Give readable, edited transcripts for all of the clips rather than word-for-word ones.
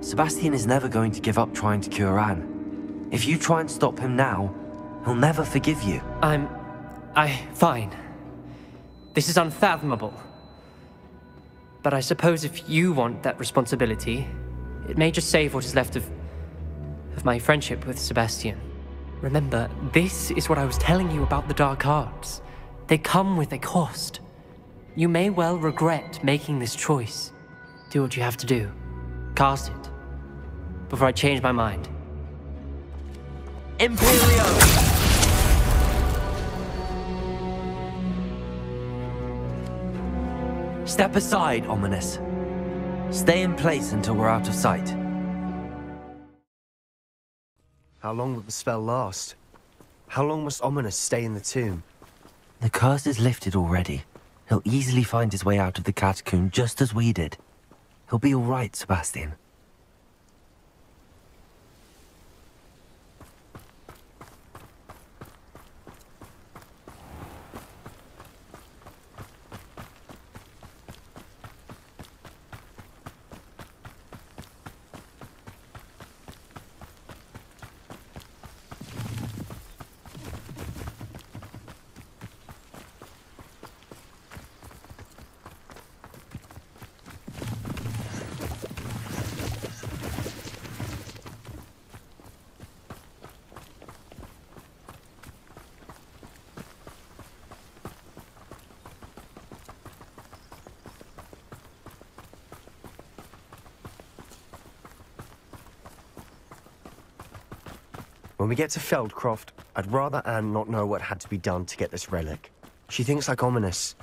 Sebastian is never going to give up trying to cure Anne. If you try and stop him now, he'll never forgive you. Fine. This is unfathomable. But I suppose if you want that responsibility, it may just save what is left of my friendship with Sebastian. Remember, this is what I was telling you about the dark arts. They come with a cost. You may well regret making this choice. Do what you have to do. Cast it. Before I change my mind. Imperio! Step aside, Ominous. Stay in place until we're out of sight. How long will the spell last? How long must Ominous stay in the tomb? The curse is lifted already. He'll easily find his way out of the catacomb just as we did. He'll be all right, Sebastian. When we get to Feldcroft, I'd rather Anne not know what had to be done to get this relic. She thinks like Ominous.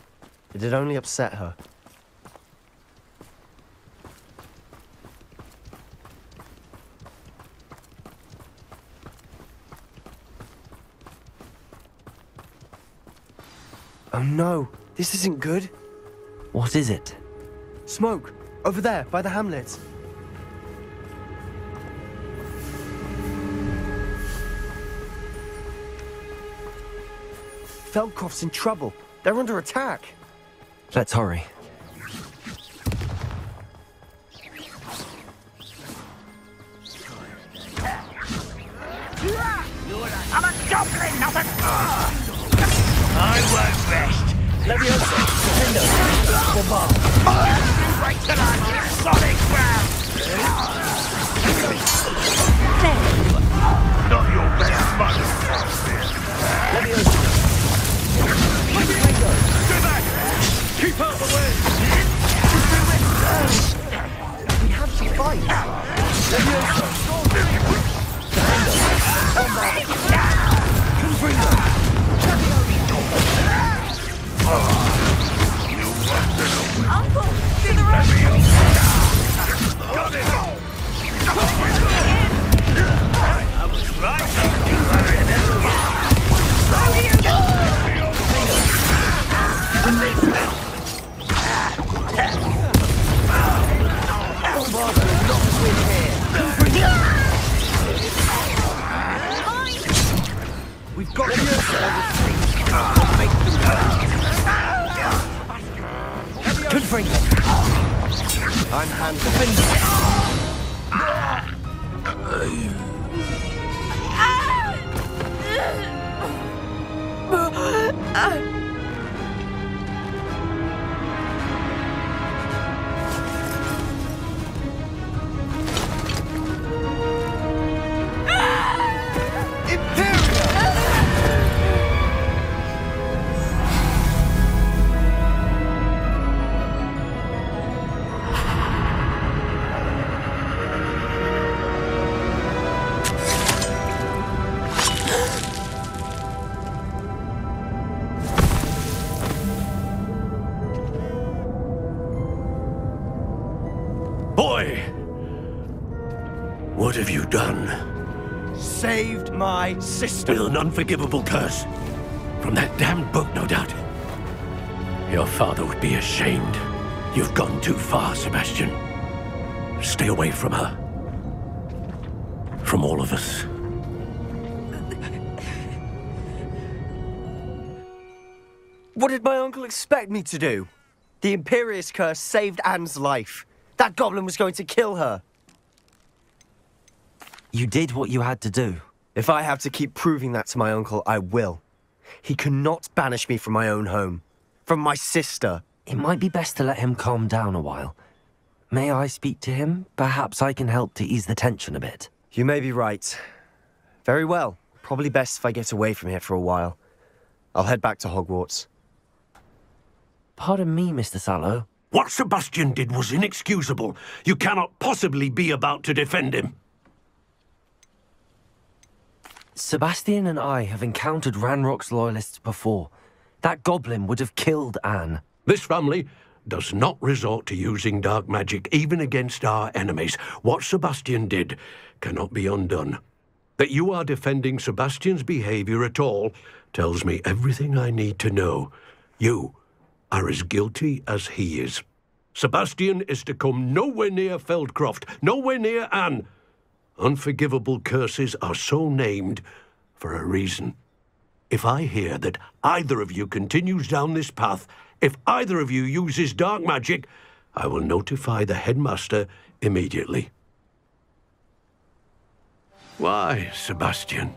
It'd only upset her. Oh no, this isn't good. What is it? Smoke! Over there, by the hamlet. Feldcroft's in trouble. They're under attack. Let's hurry. I'm a goblin, not a... I won't rest. Leviosa! Defender! Bombard! Right to that solid ground. Not your best mother. Leviosa! Go back! Keep out the way! We have to fight. Leviosa! Defender! Bombard! Confringo! Uncle! To the right! Got it! I was right. We've got to Confringo! I'm hand Boy! What have you done? saved my sister. With an unforgivable curse. From that damned book, no doubt. Your father would be ashamed. You've gone too far, Sebastian. Stay away from her. From all of us. What did my uncle expect me to do? The Imperious curse saved Anne's life. That goblin was going to kill her. You did what you had to do. If I have to keep proving that to my uncle, I will. He cannot banish me from my own home. From my sister. It might be best to let him calm down a while. May I speak to him? Perhaps I can help to ease the tension a bit. You may be right. Very well. Probably best if I get away from here for a while. I'll head back to Hogwarts. Pardon me, Mr. Sallow. What Sebastian did was inexcusable. You cannot possibly be about to defend him. Sebastian and I have encountered Ranrock's loyalists before. That goblin would have killed Anne. This family does not resort to using dark magic even against our enemies. What Sebastian did cannot be undone. That you are defending Sebastian's behavior at all tells me everything I need to know. You are as guilty as he is. Sebastian is to come nowhere near Feldcroft, nowhere near Anne. Unforgivable curses are so named for a reason. If I hear that either of you continues down this path, if either of you uses dark magic, I will notify the headmaster immediately. Why, Sebastian?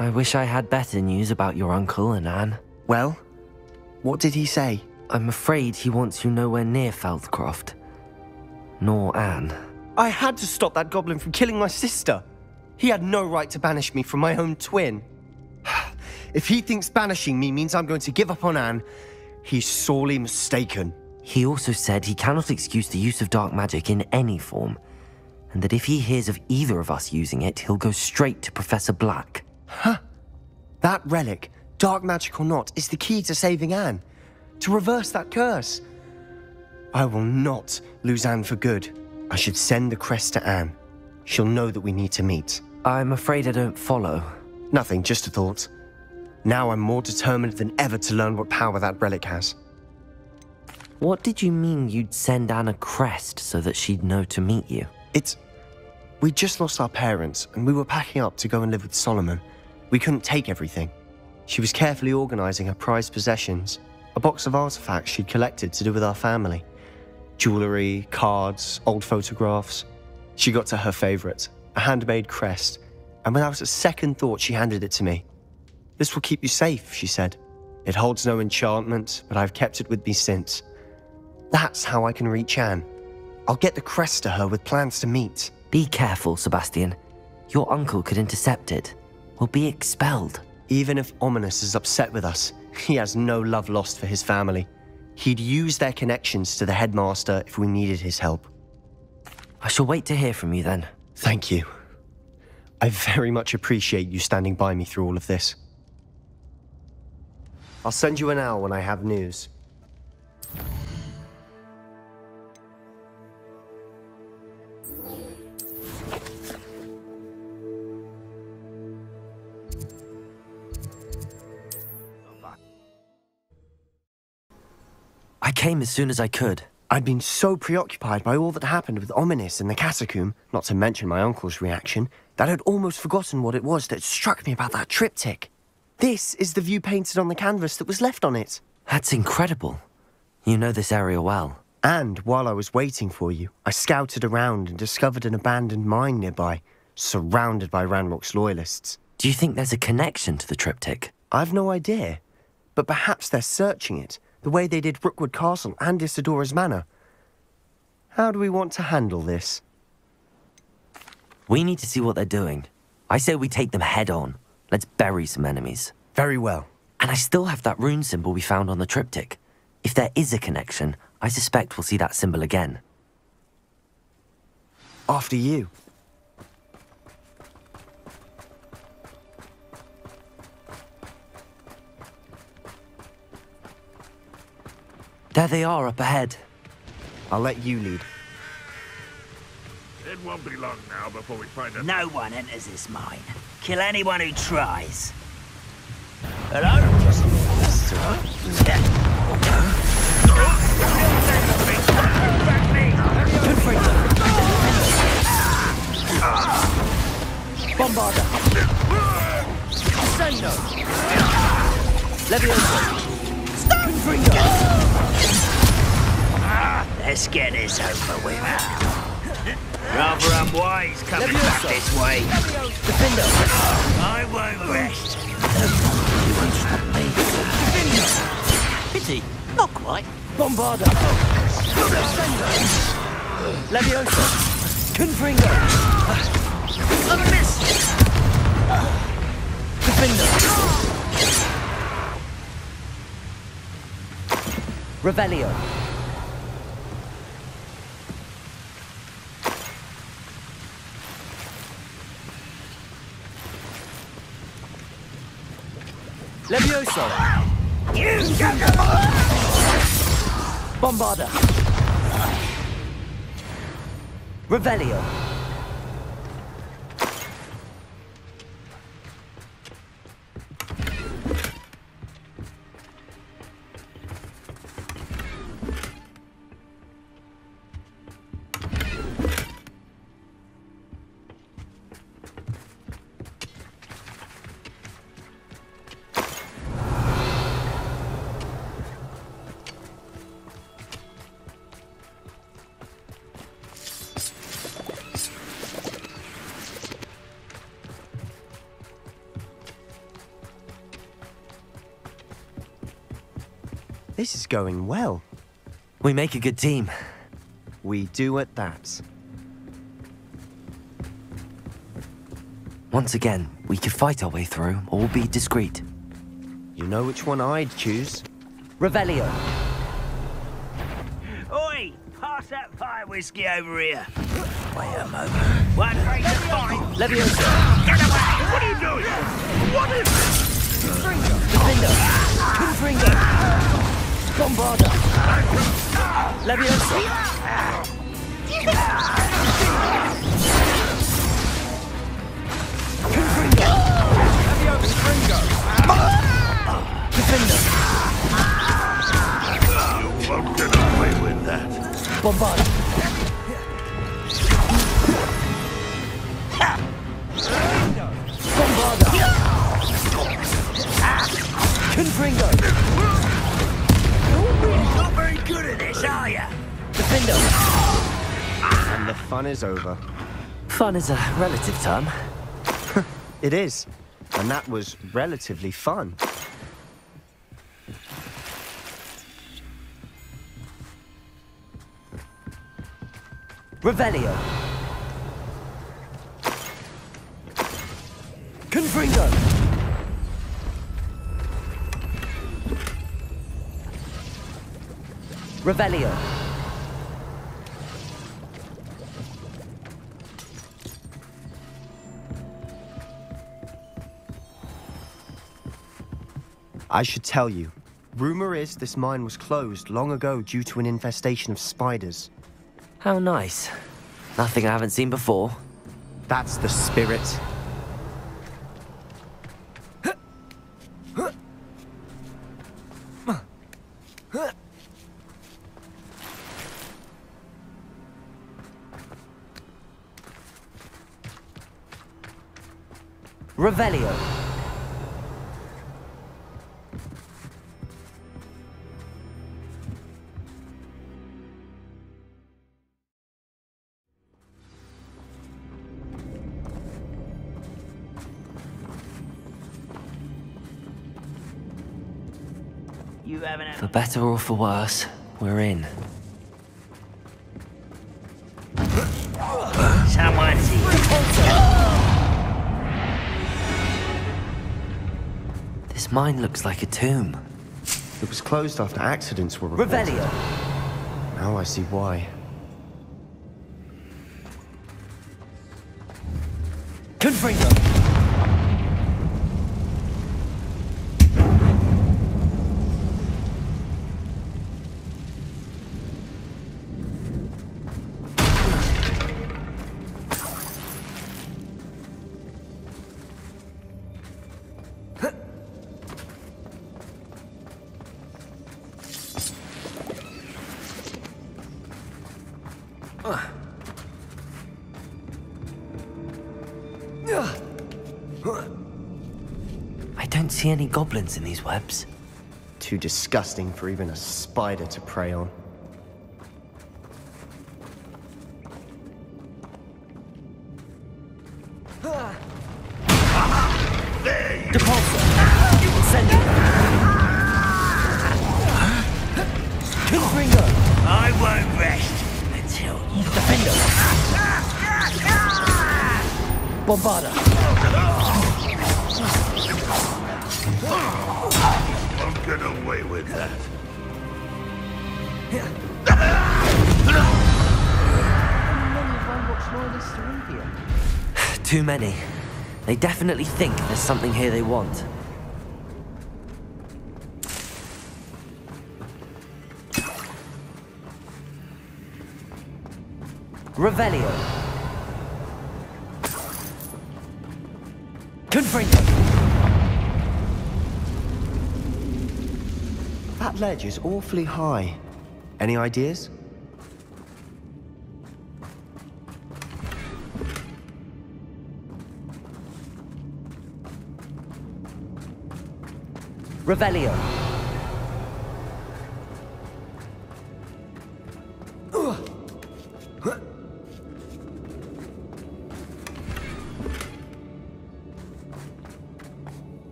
I wish I had better news about your uncle and Anne. Well, what did he say? I'm afraid he wants you nowhere near Feldcroft. Nor Anne. I had to stop that goblin from killing my sister. He had no right to banish me from my own twin. If he thinks banishing me means I'm going to give up on Anne, he's sorely mistaken. He also said he cannot excuse the use of dark magic in any form, and that if he hears of either of us using it, he'll go straight to Professor Black. Huh. That relic, dark magic or not, is the key to saving Anne. To reverse that curse. I will not lose Anne for good. I should send the crest to Anne. She'll know that we need to meet. I'm afraid I don't follow. Nothing, just a thought. Now I'm more determined than ever to learn what power that relic has. What did you mean you'd send Anne a crest so that she'd know to meet you? We'd just lost our parents, and we were packing up to go and live with Solomon. We couldn't take everything. She was carefully organising her prized possessions, a box of artifacts she'd collected to do with our family. Jewellery, cards, old photographs. She got to her favourite, a handmade crest, and without a second thought she handed it to me. "This will keep you safe," she said. "It holds no enchantment, but I've kept it with me since. That's how I can reach Anne. I'll get the crest to her with plans to meet." Be careful, Sebastian. Your uncle could intercept it. We'll be expelled. Even if Ominous is upset with us, he has no love lost for his family. He'd use their connections to the headmaster if we needed his help. I shall wait to hear from you then. Thank you. I very much appreciate you standing by me through all of this. I'll send you an owl when I have news. I came as soon as I could. I'd been so preoccupied by all that happened with Ominous in the catacomb, not to mention my uncle's reaction, that I'd almost forgotten what it was that struck me about that triptych. This is the view painted on the canvas that was left on it. That's incredible. You know this area well. And while I was waiting for you, I scouted around and discovered an abandoned mine nearby, surrounded by Ranrock's loyalists. Do you think there's a connection to the triptych? I've no idea, but perhaps they're searching it, the way they did Rookwood Castle and Isidora's Manor. How do we want to handle this? We need to see what they're doing. I say we take them head on. Let's bury some enemies. Very well. And I still have that rune symbol we found on the triptych. If there is a connection, I suspect we'll see that symbol again. After you. There they are up ahead. I'll let you lead. It won't be long now before we find a... No one enters this mine. Kill anyone who tries. Hello? Bombarder. Let's get this over with. Rather unwise coming back this way. I won't rest. You won't stop me. Pity, not quite. Bombarda! Leviosa! Confringo! Miss! Defender! Revelio! Levioso! You Bombarda! Revelio! This is going well. We make a good team. We do at that. Once again, we could fight our way through or be discreet. You know which one I'd choose. Revelio! Oi! Pass that fire whiskey over here. Wait a moment. One break the fine. Leviosa! Get away! What are you doing? What is this? Defender! Confringo! Bombarda! Leviosa! Confringo! Defender! You won't get away with that. Bombarda! Bombarda! Confringo! Not very good at this, are ya? Defender! And the fun is over. Fun is a relative term. It is. And that was relatively fun. Revelio! Confringo! Revelio! I should tell you. Rumor is this mine was closed long ago due to an infestation of spiders. How nice. Nothing I haven't seen before. That's the spirit. Revelio! You haven't had... For better or for worse, we're in. Someone's here. This mine looks like a tomb. It was closed after accidents were reported. Revelio! Now I see why. Confringo! I don't see any goblins in these webs. Too disgusting for even a spider to prey on. Depulsor. Incendio. Confringo. I won't rest until you... Defender. Bombarda. Won't get away with that. Too many. They definitely think there's something here they want. Revelio. Confringo. That ledge is awfully high. Any ideas? Revelio.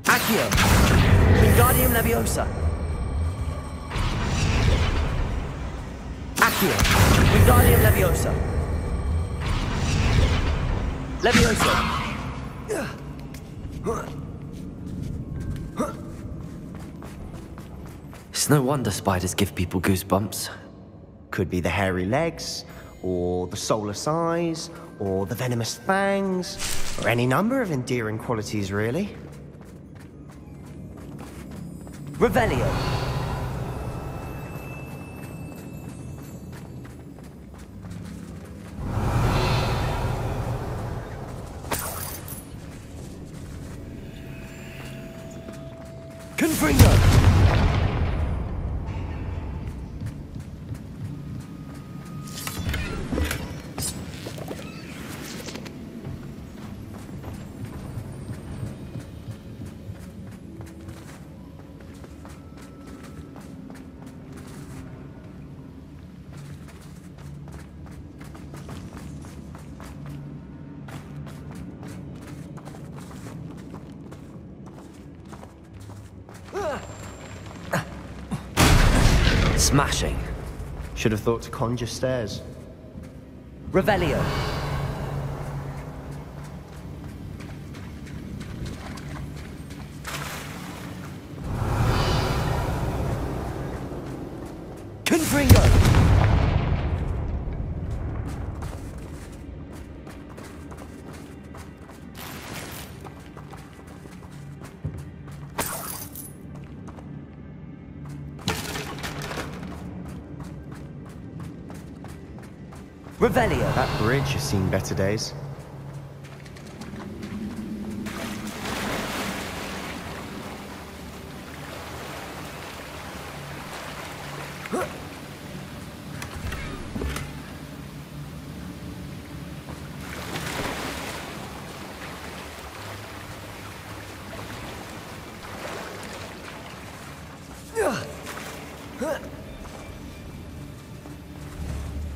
Accio. Wingardium Leviosa. Accio. Wingardium Leviosa. Leviosa. It's no wonder spiders give people goosebumps. Could be the hairy legs, or the soulless eyes, or the venomous fangs, or any number of endearing qualities, really. Revelio. Confringo. Smashing. Should have thought to conjure stairs. Revelio. Confringo. Revelio. That bridge has seen better days.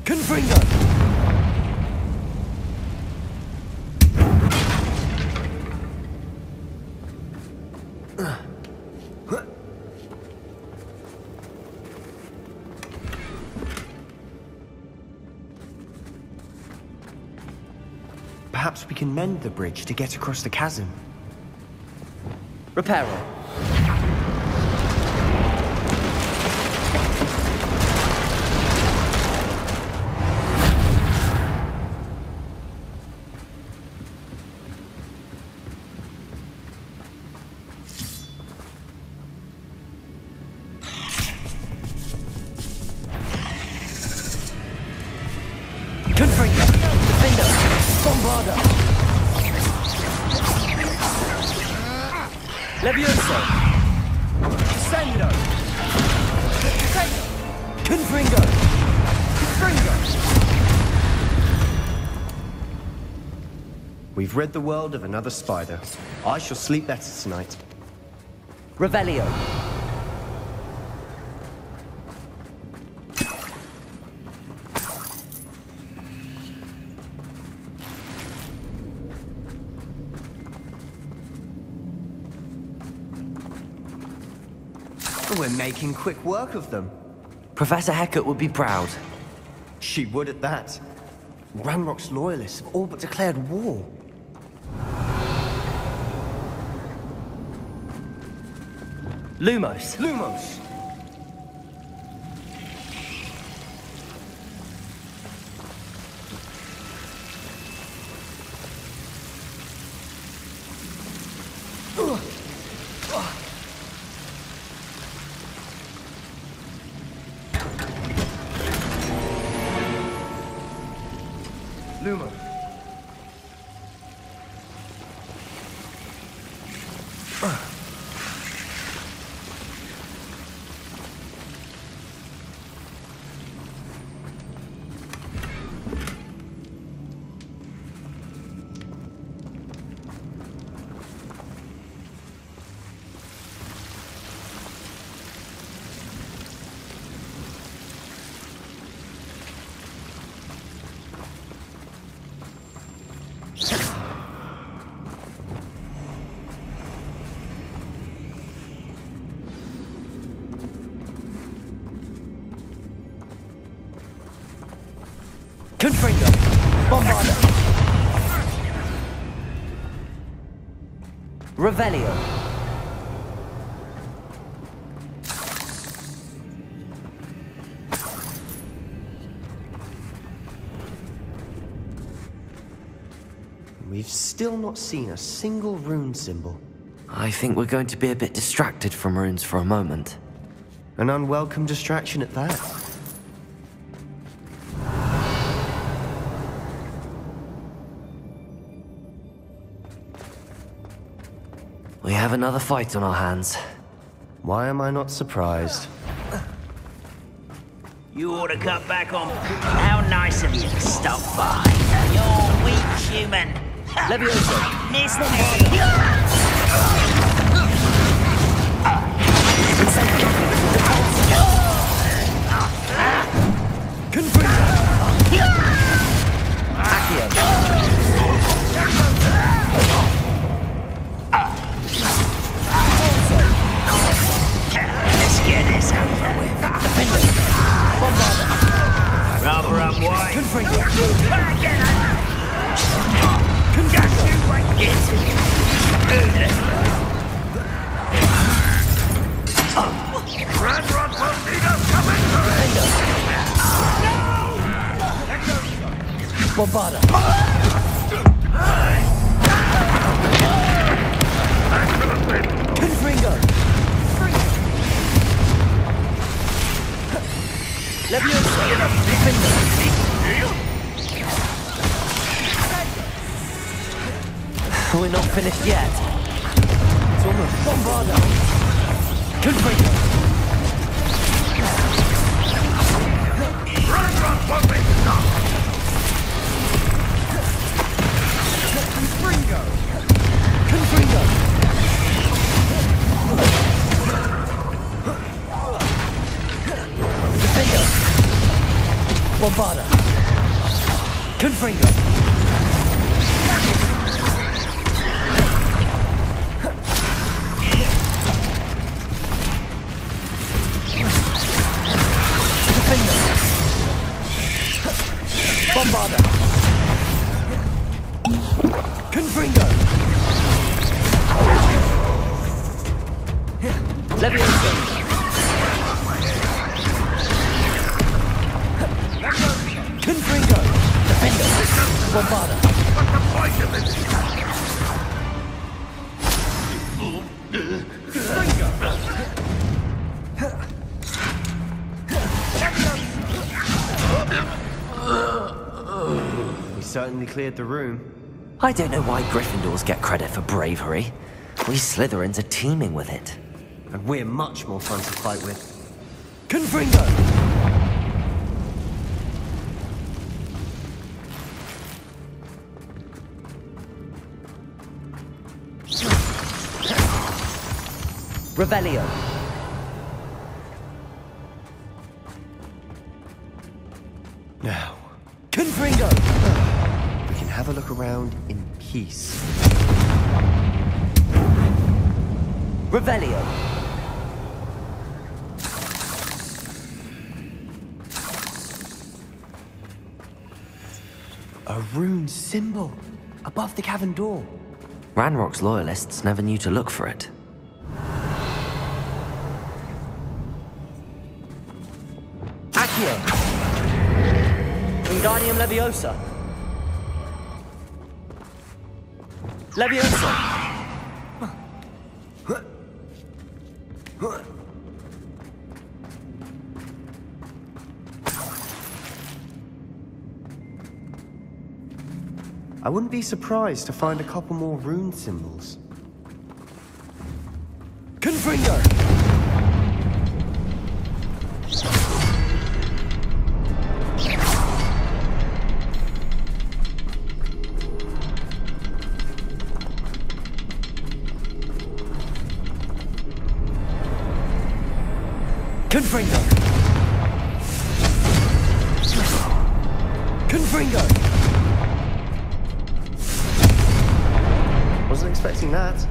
Confringo. Perhaps we can mend the bridge to get across the chasm. Reparo. Confringo. Defender. Bombarda. Levioso. Incendio. Confringo. Confringo. We've rid the world of another spider. I shall sleep better tonight. Revelio. We're making quick work of them. Professor Hecat would be proud. She would at that. Ranrock's loyalists have all but declared war. Lumos. Lumos! Lumo. Confringo. Bombarda. Revelio. We've still not seen a single rune symbol. I think we're going to be a bit distracted from runes for a moment. An unwelcome distraction at that. We have another fight on our hands. Why am I not surprised? You ought to cut back on... How nice of you to stop by. You're weak, human. Levioso. Confringo. Accio. Let's get this over with. Rather up wide. Confringo. Back in it. Just you wait. Get Ranrock will need us coming through! Bombarda. Confringo. Levioso. We're not finished yet. It's almost Bombarda. Confringo. Ranrock won't be stopped! Confringo. Confringo. Defendo. Bombarda. Confringo. Bombarda. Confringo. Levioso. Confringo. Defendo. Bombarda. What's the point of this? We certainly cleared the room. I don't know why Gryffindors get credit for bravery. We Slytherins are teeming with it. And we're much more fun to fight with. Confringo. Revelio. Now, Confringo. we can have a look around in peace. Revelio. A rune symbol above the cavern door. Ranrock's loyalists never knew to look for it. Accio. Wingardium Leviosa. Leviosa. I wouldn't be surprised to find a couple more rune symbols. Confringo. Confringo. Confringo. Wasn't expecting that.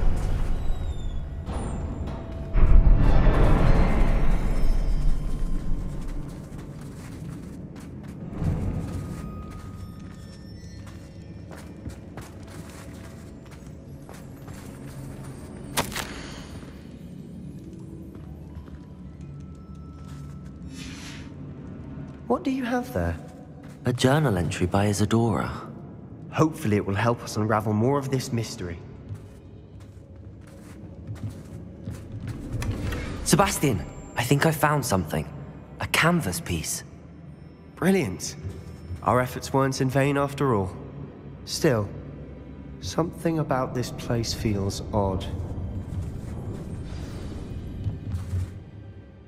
What do you have there? A journal entry by Isadora. Hopefully it will help us unravel more of this mystery. Sebastian, I think I found something. A canvas piece. Brilliant. Our efforts weren't in vain after all. Still, something about this place feels odd.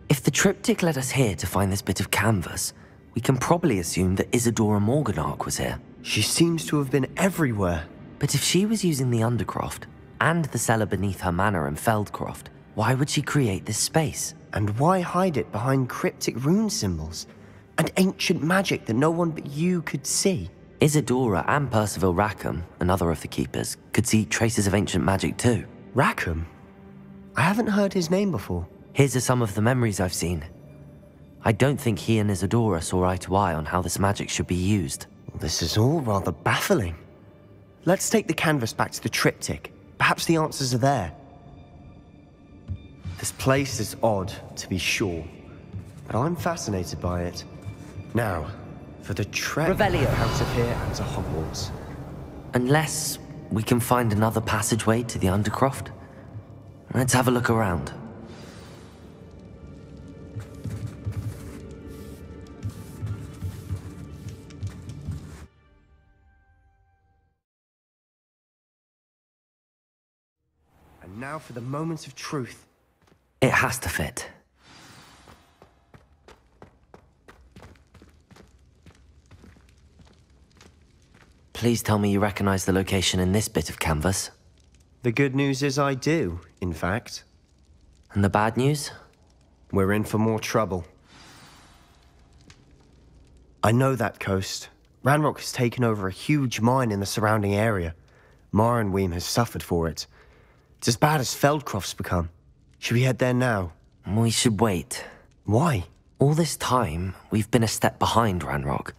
If the triptych led us here to find this bit of canvas, we can probably assume that Isadora Morganach was here. She seems to have been everywhere. But if she was using the Undercroft, and the cellar beneath her manor in Feldcroft, why would she create this space? And why hide it behind cryptic rune symbols? And ancient magic that no one but you could see? Isadora and Percival Rackham, another of the Keepers, could see traces of ancient magic too. Rackham? I haven't heard his name before. His are some of the memories I've seen. I don't think he and Isadora saw eye to eye on how this magic should be used. This is all rather baffling. Let's take the canvas back to the triptych. Perhaps the answers are there. This place is odd, to be sure, but I'm fascinated by it. Now, for the trek Revelio. out of here and to Hogwarts. Unless we can find another passageway to the Undercroft. Let's have a look around. And now for the moments of truth. It has to fit. Please tell me you recognize the location in this bit of canvas. The good news is I do, in fact. And the bad news? We're in for more trouble. I know that coast. Ranrock has taken over a huge mine in the surrounding area. Marrenweem has suffered for it. It's as bad as Feldcroft's become. Should we head there now? We should wait. Why? All this time, we've been a step behind Ranrock.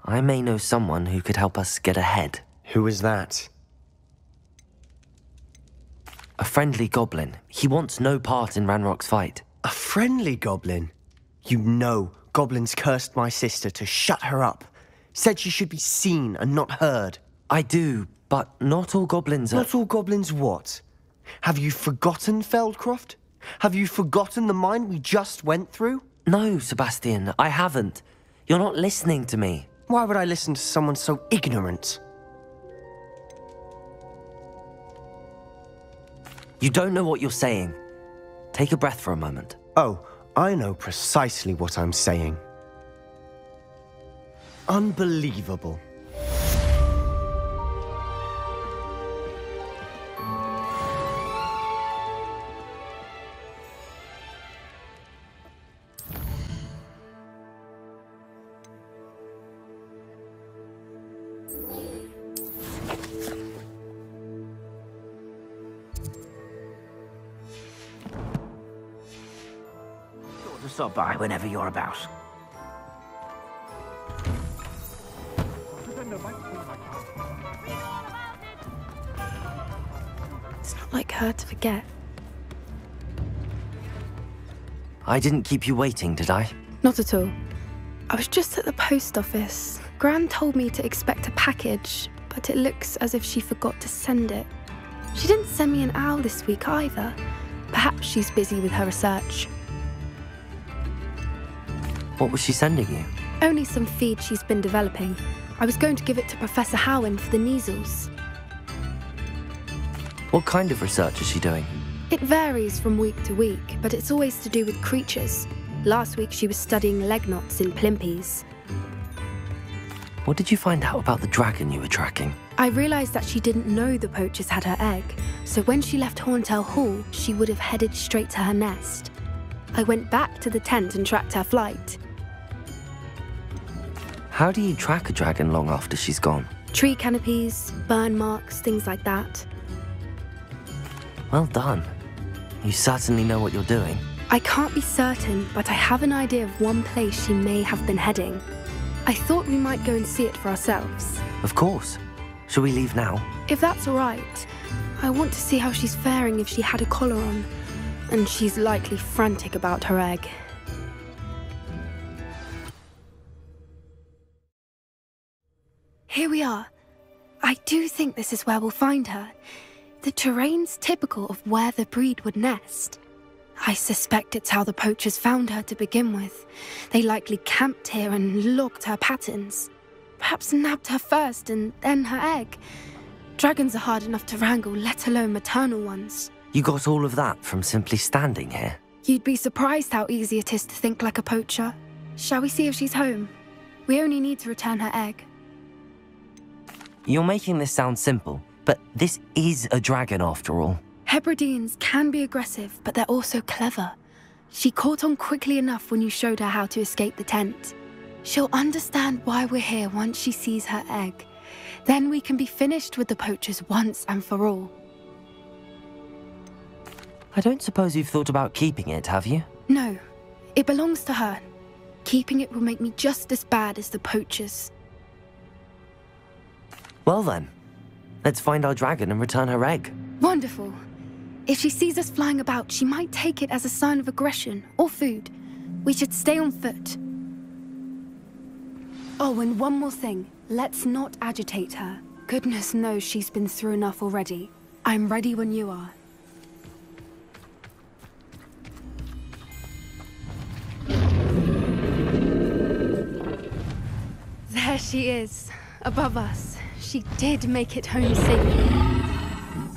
I may know someone who could help us get ahead. Who is that? A friendly goblin. He wants no part in Ranrock's fight. A friendly goblin? You know goblins cursed my sister to shut her up. Said she should be seen and not heard. I do, but not all goblins are... Not all goblins what? Have you forgotten Feldcroft? Have you forgotten the mine we just went through? No, Sebastian, I haven't. You're not listening to me. Why would I listen to someone so ignorant? You don't know what you're saying. Take a breath for a moment. Oh, I know precisely what I'm saying. Unbelievable. stop by whenever you're about. It's not like her to forget. I didn't keep you waiting, did I? Not at all. I was just at the post office. Gran told me to expect a package, but it looks as if she forgot to send it. She didn't send me an owl this week either. Perhaps she's busy with her research. What was she sending you? Only some feed she's been developing. I was going to give it to Professor Howin for the measles. What kind of research is she doing? It varies from week to week, but it's always to do with creatures. Last week she was studying leg knots in plimpies. What did you find out about the dragon you were tracking? I realised that she didn't know the poachers had her egg, so when she left Horntail Hall, she would have headed straight to her nest. I went back to the tent and tracked her flight. How do you track a dragon long after she's gone? Tree canopies, burn marks, things like that. Well done. You certainly know what you're doing. I can't be certain, but I have an idea of one place she may have been heading. I thought we might go and see it for ourselves. Of course. Shall we leave now? If that's all right. I want to see how she's faring if she had a collar on. And she's likely frantic about her egg. Here we are. I do think this is where we'll find her. The terrain's typical of where the breed would nest. I suspect it's how the poachers found her to begin with. They likely camped here and logged her patterns. Perhaps nabbed her first and then her egg. Dragons are hard enough to wrangle, let alone maternal ones. You got all of that from simply standing here? You'd be surprised how easy it is to think like a poacher. Shall we see if she's home? We only need to return her egg. You're making this sound simple, but this is a dragon after all. Hebrideans can be aggressive, but they're also clever. She caught on quickly enough when you showed her how to escape the tent. She'll understand why we're here once she sees her egg. Then we can be finished with the poachers once and for all. I don't suppose you've thought about keeping it, have you? No, it belongs to her. Keeping it will make me just as bad as the poachers. Well then, let's find our dragon and return her egg. Wonderful. If she sees us flying about, she might take it as a sign of aggression or food. We should stay on foot. Oh, and one more thing. Let's not agitate her. Goodness knows she's been through enough already. I'm ready when you are. There she is, above us. She did make it home safely.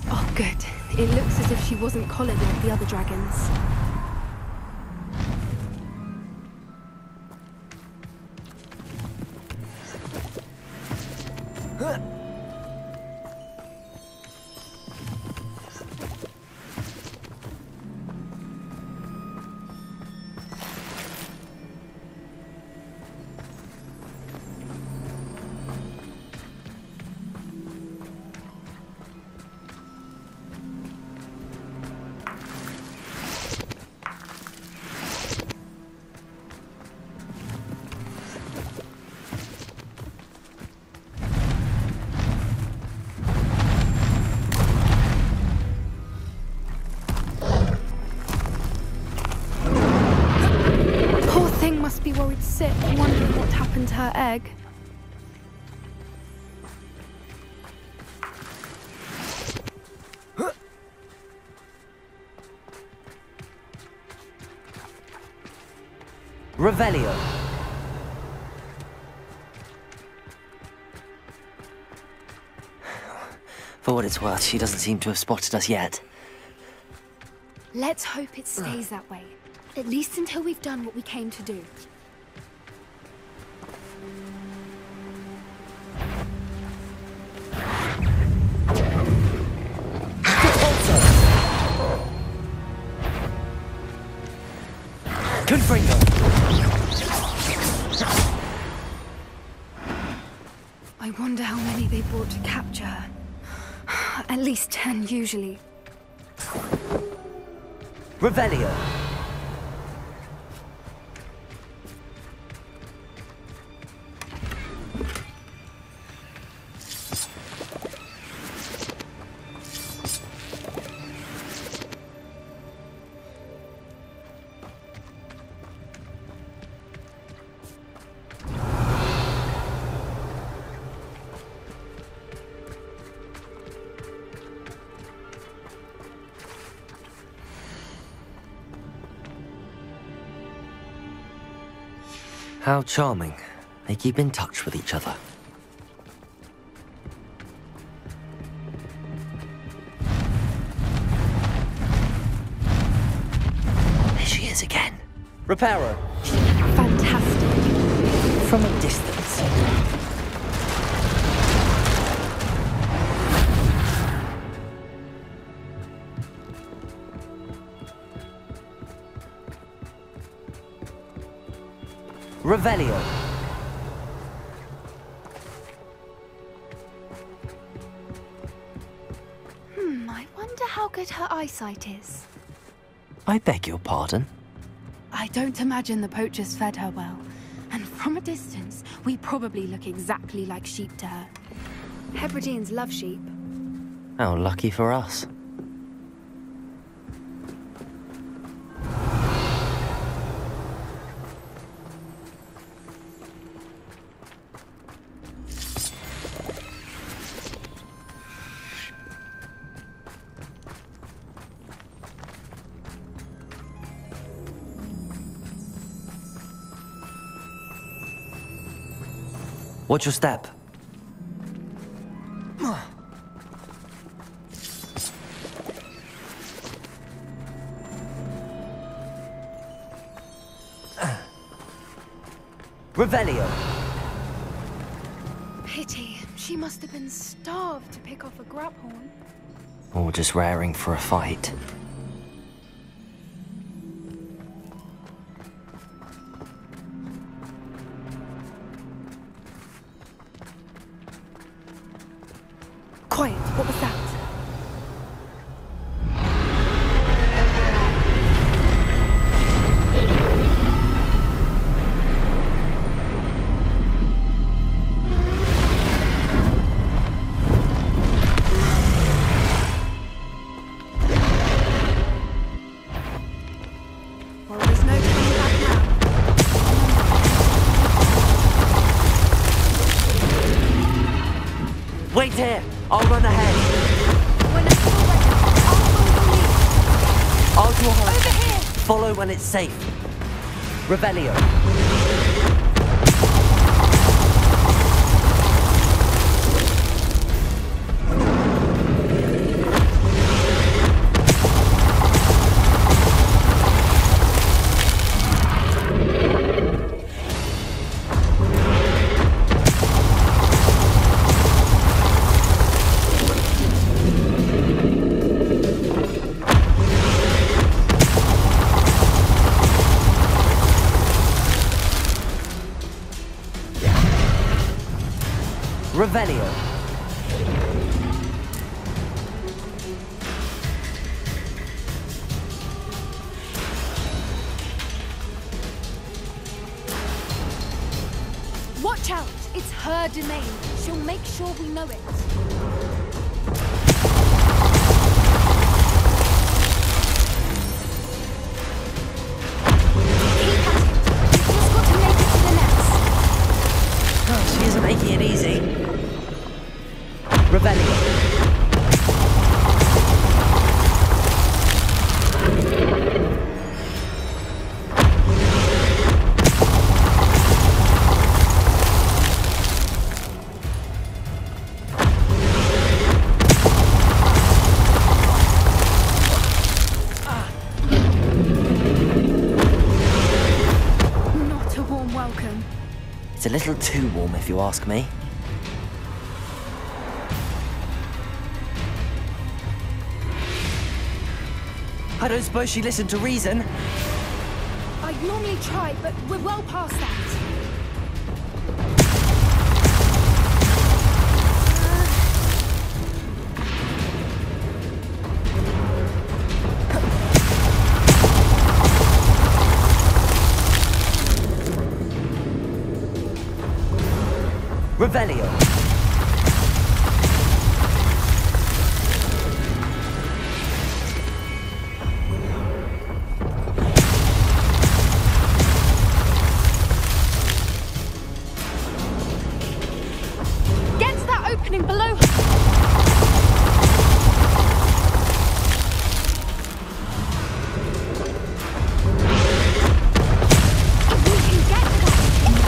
Oh, good. It looks as if she wasn't collared like the other dragons. Must be worried sick, wondering what happened to her egg. Revelio. For what it's worth, she doesn't seem to have spotted us yet. Let's hope it stays that way. At least until we've done what we came to do. Confringo! I wonder how many they brought to capture her. At least 10, usually. Revelio. How charming. They keep in touch with each other. There she is again. Reparo. Fantastic. From a distance. Revelio. I wonder how good her eyesight is. I beg your pardon? I don't imagine the poachers fed her well. And from a distance, we probably look exactly like sheep to her. Hebrideans love sheep. How lucky for us. Watch your step. Revelio. Pity. She must have been starved to pick off a grubhorn. Or just raring for a fight. Quiet. What was that? Well, there's no turning back now. Wait here! I'll run ahead. When it's all ready, I'll follow the lead. I'll draw her. Over here! Follow when it's safe. Revelio. Revelio. Watch out! It's her domain. She'll make sure we know it. Keep at it. You've just got to make it to the nest. Oh, she isn't making it easy. Revelio. Not a warm welcome. It's a little too warm if you ask me. I don't suppose she listened to reason. I'd normally try, but we're well past that. Revelio. Get to that opening below. If we can get to that,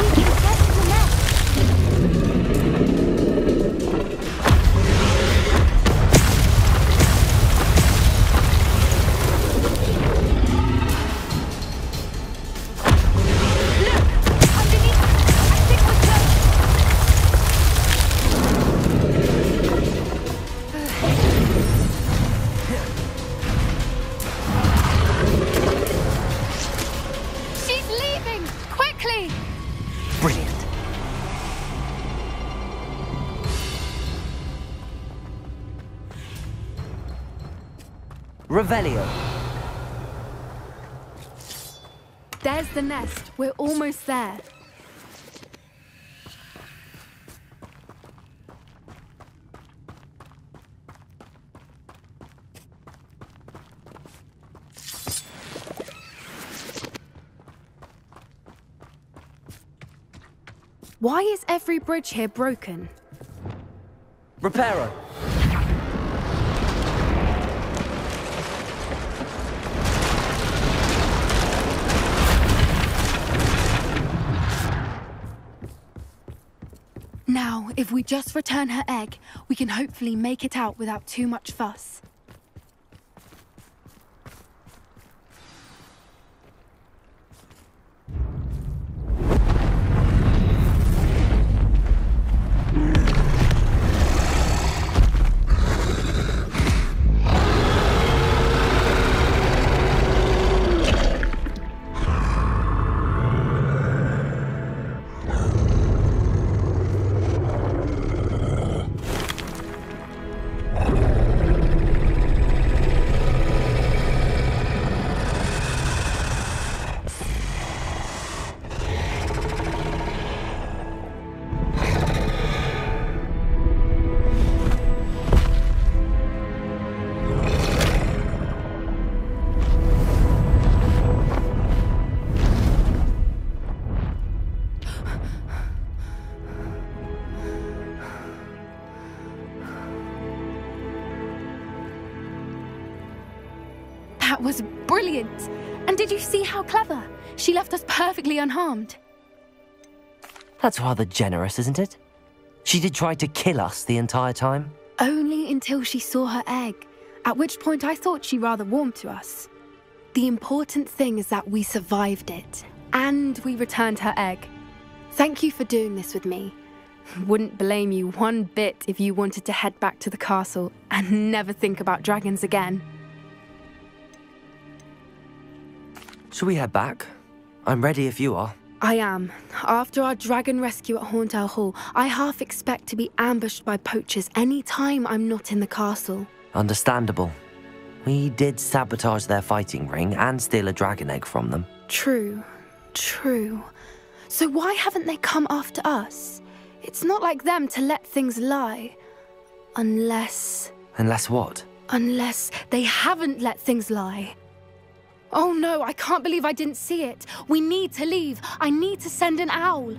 Revelio. There's the nest. We're almost there. Why is every bridge here broken? Reparo. Now, if we just return her egg, we can hopefully make it out without too much fuss. That was brilliant! And did you see how clever? She left us perfectly unharmed. That's rather generous, isn't it? She did try to kill us the entire time. Only until she saw her egg, at which point I thought she rather warmed to us. The important thing is that we survived it, and we returned her egg. Thank you for doing this with me. Wouldn't blame you one bit if you wanted to head back to the castle and never think about dragons again. Shall we head back? I'm ready if you are. I am. After our dragon rescue at Hauntow Hall, I half expect to be ambushed by poachers any time I'm not in the castle. Understandable. We did sabotage their fighting ring and steal a dragon egg from them. True. So why haven't they come after us? It's not like them to let things lie. Unless what? Unless they haven't let things lie. Oh no, I can't believe I didn't see it. We need to leave. I need to send an owl.